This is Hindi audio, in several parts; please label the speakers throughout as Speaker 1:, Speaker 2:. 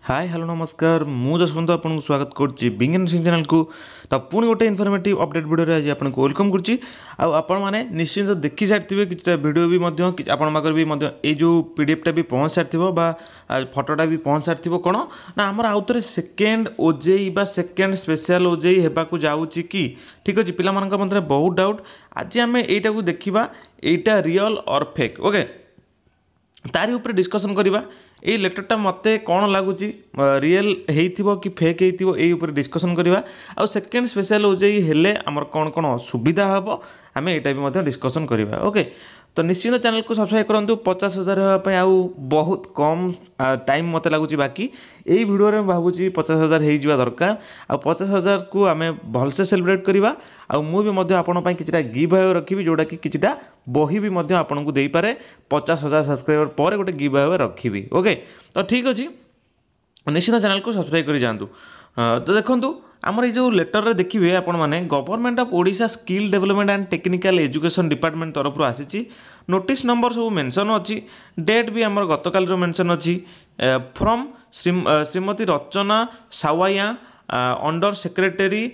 Speaker 1: हाय हेलो नमस्कार मु जसवंत आपको स्वागत करुच्ची बिंग एंड सिंग चैनल को तो पुणी गोटे इनफर्मेटिव अपडेट वीडियो आज आपको वेलकम करुच्ची आपण मैंने निश्चिंत देखी सारी कि वीडियो भी आपण पाखे भी ये जो पीडीएफटा भी पहुँच सारी फोटोटा भी पहुँच सारी कौन ना आमर आउ थे सेकेंड ओजेई बा सेकेंड स्पेशल ओजेई होगा जाऊँगी कि ठीक अच्छे पिला मध्य बहुत डाउट आज आम यहीटा को देखा यहीटा रियल और फेक ओके तारी ऊपर डिस्कसन करवा ये लेटरटा मते कौन लगुच रियल हो कि फेक हो ऊपर डिस्कसन करवा आ सेकेंड स्पेशल ओजेई हेले आमर कौन कौन सुविधा हम आम यहाँ भी डिस्कसन करवा ओके तो निश्चित चैनल को सब्सक्राइब करूँ 50,000 होगापी आउ बहुत कम टाइम मत लगुच बाकी यही वीडियो में भावुँ 50,000 हो दरकार आ 50,000 को आम भलसे सेलिब्रेट करवा मुझे आपंपाई कि गिव अवे रखी जोटा कि किसी बही भी आपन को दे पारे 50,000 सब्सक्राइबर पर गोटे गिव अवे रखी ओके तो ठीक अच्छे निश्चित चैनल को सब्सक्राइब कर जातु तो देखो आमर ये जो लेटर रे देखिए आपण मैंने government of Odisha skill development and technical education department तरफ आसी नोटिस नंबर सब मेंशन अच्छी डेट भी आमर गतकाल मेंशन अच्छी from Shrimati Rachana Sawaya under secretary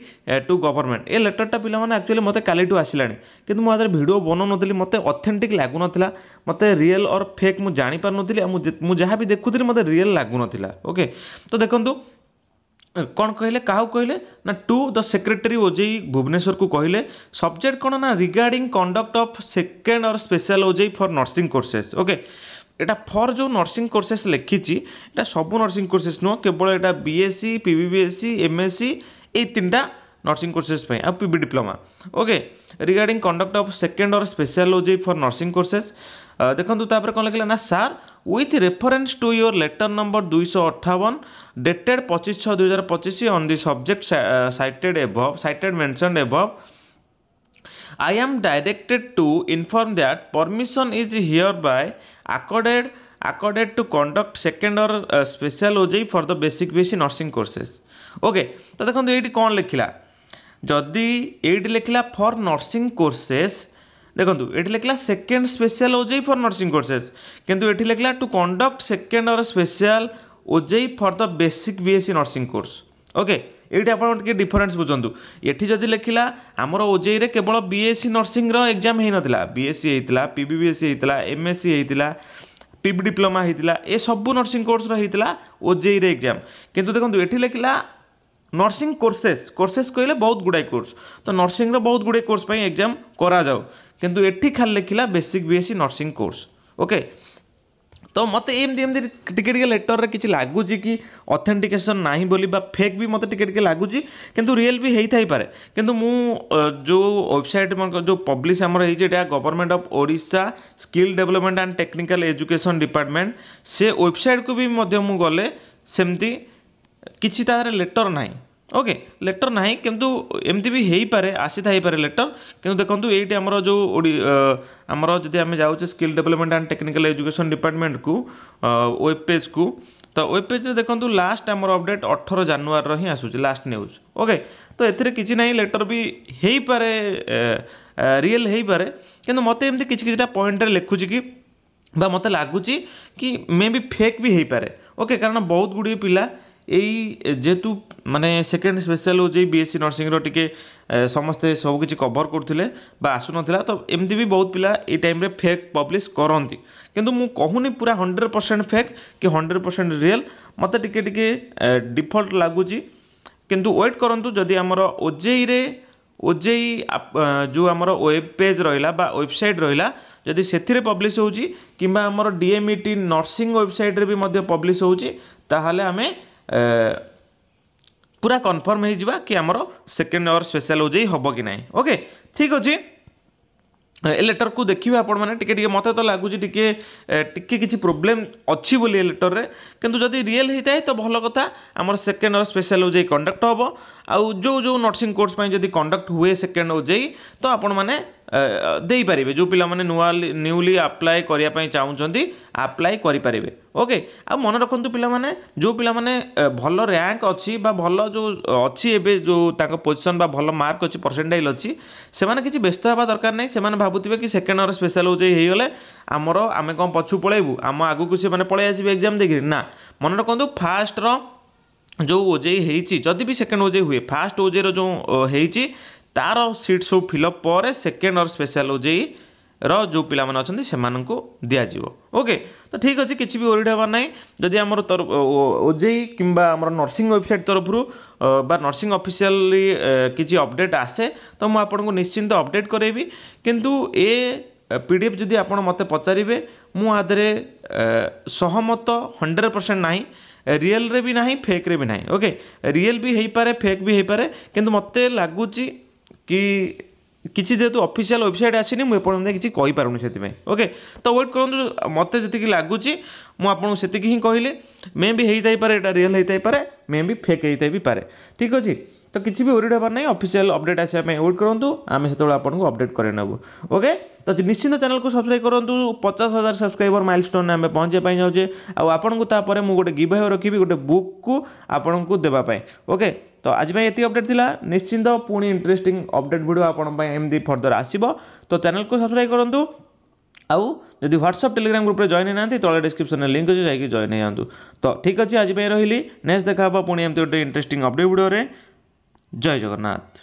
Speaker 1: to government ये लेटरटा पिला माने एक्चुअली मते काली टू आसिलानी किंतु मु आदर वीडियो बनौ नथली मते ऑथेंटिक लागु नथिला मते रियल और फेक मु जानि पार नथली मु जहाँ भी देखुथली मते रियल लागु नथिला ओके तो देखंतु कौन कहले क्या कहले ना to the secretary OJEE Bhubaneswar को कहले सब्जेक्ट कौन ना रिगार्डिंग कंडक्ट ऑफ सेकेंड और special OJEE for nursing courses okay एटा फॉर जो नर्सिंग कोर्सेस लिखी एटा सब नर्सिंग कोर्सेस नुह केवल एटा बीएससी पीबीबीएससी एमएससी ये तीनटा नर्सिंग कोर्सेस आ PB diploma okay regarding conduct of second और special OJEE for nursing courses देखो तापर कौन लिखला ना sir with reference to your letter number 258 dated 25/6/2025 on the subject cited mentioned above I am directed to inform that permission is hereby accorded to conduct second or special OJEI for the basic BSc nursing courses okay तो देखो ये कौन लिखला जदि ये लिखला फॉर नर्सिंग कोर्सेस देखो ये लिखला second special OJEE for nursing courses किंतु ये लिखला टू कंडक्ट सेकेंड और special OJEE for the basic BSc nursing course okay ये आप डिफरेन्स बुझुँ ये जदि लिखला आमर ओजेई रे केवल बीएससी नर्सिंग रो एग्जाम हो नाला बीएससी होता पीबीबीएससी होता एमएससी होता पीबी डिप्लोमा होता ये सब नर्सिंग कोर्स होता ओजेई रे एग्जाम किंतु देखो ये लिखला नर्सिंग कोर्सेस कहले बहुत गुड़ाई कोर्स तो नर्सिंग बहुत गुड़ाई कोर्स एग्जाम करा जाओ किंतु एठी खाली लिखला basic BSc nursing course okay तो मत एमती टिके लेटर रे किछि लगुच कि ऑथेंटिकेशन नाही बोली बा फेक भी मत टिके लगुच किंतु रियल भी हेई थाई पारे किंतु मु जो वेबसाइट जो पब्लिश हमर हेई जेटा government of Odisha skill development and technical education department से वेबसाइट को भी मध्य मु गले सेमती किछि तार लेटर नाही ओके लेटर नाही किंतु एमती भी हेई पारे आसी थाई पारे लेटर किंतु देखंतु एठी हमर जो हमर जदि आमे जाउचे skill development and technical education department को वेब पेज को तो वेब पेज रे देखंतु लास्ट हमर अपडेट 18 जनवरी रो ही आसुचे लास्ट न्यूज ओके तो एथिरे किछि नाही लेटर भी हेई पारे रियल हेई पारे किंतु मते एमती किछिटा पॉइंट रे लिखुची कि बा मते लागुची कि मे बी फेक भी हेई पारे ओके कारण बहुत गुडी पिला यही जेहेतु माने second special OJEE BSc nursing रो टिके समस्ते सब किछि कवर करथिले बा आसु नथिला तो एमती भी बहुत पिला ए टाइम रे फेक पब्लिश करंती किंतु मु कहूनी पूरा 100% फेक कि 100% रियल मते टिके टिके डिफॉल्ट लागुची किंतु वेट करंतु जदि हमर ओजेई रे ओजेई जो हमर वेब पेज रहिला बा वेबसाइट रहिला जदि सेथिरे पब्लिश होउची किंबा हमर डीएमईटी नर्सिंग वेबसाइट रे भी मध्य पब्लिश होउची ताहाले हमें पूरा कन्फर्म हो जावा कि आमर सेकेंड और स्पेशल ओजेई हम कि ना ओके ठीक अच्छे ए लेटर को देखिए आपण मैंने टिके मत तो लगुच टिके किसी प्रोब्लेम अच्छी बोली लेटर रे किंतु जदि रियल होता है तो भल कथा आमर सेकेंड और स्पेशल ओजेई कंडक्ट हम आउ जो जो नर्सिंग कोर्स जदि कंडक्ट हुए सेकेंड ओजेई तो आपण मैंने ଦେଇପାରିବେ ଯେଉଁ ପିଲାମାନେ ନ୍ୟୁଲି ଆପ୍ଲାଏ କରିବା ପାଇଁ ଚାହୁଁଛନ୍ତି ଆପ୍ଲାଏ କରିପାରିବେ ଓକେ। ଆଉ ମନେ ରଖନ୍ତୁ ପିଲାମାନେ ଯେଉଁ ପିଲାମାନେ ଭଲ ର୍ୟାଙ୍କ ଅଛି ବା ଭଲ ଯେଉଁ ଅଛି ଏବେ ଯେଉଁ ତାଙ୍କ ପୋଜିସନ୍ ବା ଭଲ ମାର୍କ ଅଛି ପରସେଣ୍ଟାଇଲ୍ ଅଛି ସେମାନେ କିଛି ବ୍ୟସ୍ତ ହେବା ଦରକାର ନାହିଁ। ସେମାନେ ଭାବୁଥିବେ କି ସେକେଣ୍ଡ ଇୟର ସ୍ପେଶାଲ ଓଜେଇ ହେଇଗଲେ ଆମେ କ'ଣ ପଛକୁ ପଳେଇବୁ ଆମ ଆଗକୁ ସେମାନେ ପଳେଇ ଆସିବେ ଏକ୍ଜାମ୍ ଦେଇକିରି ନା। ମନେ ରଖନ୍ତୁ ଫାଷ୍ଟର ଯେଉଁ ଓଜେଇ ହେଇଛି ଯଦି ବି ସେକେଣ୍ଡ ଓଜେଇ ହୁଏ ଫାଷ୍ଟ ଓଜେଇର ଯେଉଁ ହେଇଛି तार सीट सब फिलअप पर सेकेंड और स्पेशल ओजेई जो पिलाମାନେ ଅଛନ୍ତି ସେମାନଙ୍କୁ ଦିଆଯିବ ओके। तो ठीक अच्छे किसी भी ओरिड हबार ना जदि आम ओजेई किंबा आम नर्सिंग वेबसाइट तरफ बा नर्सिंग ऑफिशियली किसी अपडेट आसे तो मुझे आपको निश्चिंत अपडेट करेबी किंतु ए पीडीएफ जदि आप मत पचारे मुझे सहमत 100% ना रियल रे भी ना फेक रे भी ना ओके। रियल भी हो पारे फेक भी हो पारे किंतु मत लगुच कि किसी जेहेतु ऑफिशियल वेबसाइट आसीनी मुझे किसी कही पारुनी से ओके। तो वेट करूँ मत जी लगुच मुझे से ही कहली मे भी होता पारे एटा रियल होता पारे मे भी फेक होता भी पारे ठीक अच्छे। तो किसी भी ओरिड हबार ना ऑफिशियल अपडेट आसा वेट करूँ आम से आपको अपडेट कर नेबू ओके। तो निश्चिंत चैनल को सब्सक्राइब करूँ 50,000 सब्सक्राइबर माइलस्टोन आम पहुँचे जाऊे आपको तापर मुझे गोटे गिव अवे रखी गोटे बुक को आपन को देवाई ओके। तो आज ये अपडेट थिला निश्चिंत पुणी इंटरेस्टिंग अपडेट वीडियो आपमती फर्दर आसो। तो चैनल को सब्सक्राइब करूँ आउ जदि व्हाट्सएप टेलीग्राम ग्रुप रे जॉइन ना तले डिस्क्रिप्शन में लिंक अच्छे जाकि जॉइन हो। तो ठीक अच्छे आज रही नेक्स्ट देखा पुणी एमती गोटे इंटरेस्टिंग अपडेट वीडियो रे। जय जगन्नाथ।